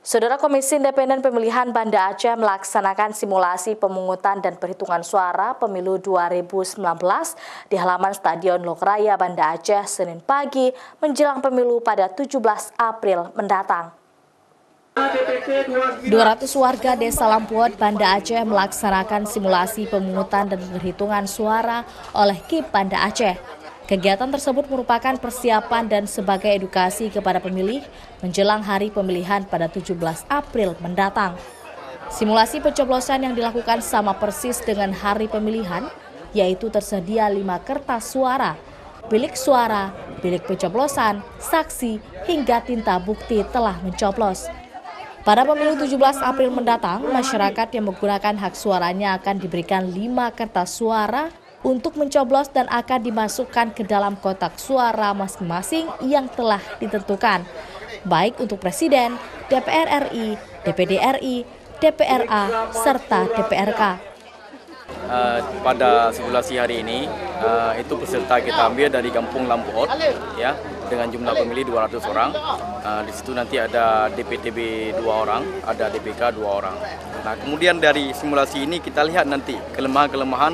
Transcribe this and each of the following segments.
Saudara Komisi Independen Pemilihan Banda Aceh melaksanakan simulasi pemungutan dan perhitungan suara pemilu 2019 di halaman Stadion Lokraya Banda Aceh Senin pagi menjelang pemilu pada 17 April mendatang. 200 warga Desa Lampuot, Banda Aceh melaksanakan simulasi pemungutan dan perhitungan suara oleh KIP Banda Aceh. Kegiatan tersebut merupakan persiapan dan sebagai edukasi kepada pemilih menjelang hari pemilihan pada 17 April mendatang. Simulasi pencoblosan yang dilakukan sama persis dengan hari pemilihan, yaitu tersedia 5 kertas suara, bilik suara, bilik pencoblosan, saksi, hingga tinta bukti telah mencoblos. Pada pemilu 17 April mendatang, masyarakat yang menggunakan hak suaranya akan diberikan 5 kertas suara untuk mencoblos dan akan dimasukkan ke dalam kotak suara masing-masing yang telah ditentukan, baik untuk Presiden, DPR RI, DPD RI, DPRA, serta DPRK. Pada simulasi hari ini, itu peserta kita ambil dari Kampung Lampuot, ya, dengan jumlah pemilih 200 orang. Di situ nanti ada DPTB 2 orang, ada DPK 2 orang. Nah, kemudian dari simulasi ini kita lihat nanti kelemahan-kelemahan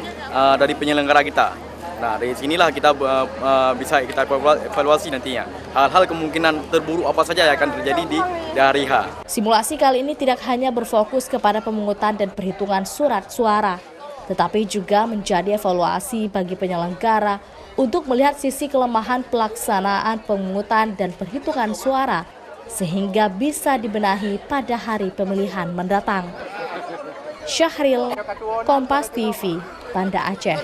dari penyelenggara kita. Nah, dari sinilah kita bisa kita evaluasi nantinya. Hal-hal kemungkinan terburuk apa saja yang akan terjadi di hari H. Simulasi kali ini tidak hanya berfokus kepada pemungutan dan perhitungan surat suara, tetapi juga menjadi evaluasi bagi penyelenggara untuk melihat sisi kelemahan pelaksanaan pemungutan dan perhitungan suara, sehingga bisa dibenahi pada hari pemilihan mendatang. Syahril, Kompas TV, Banda Aceh.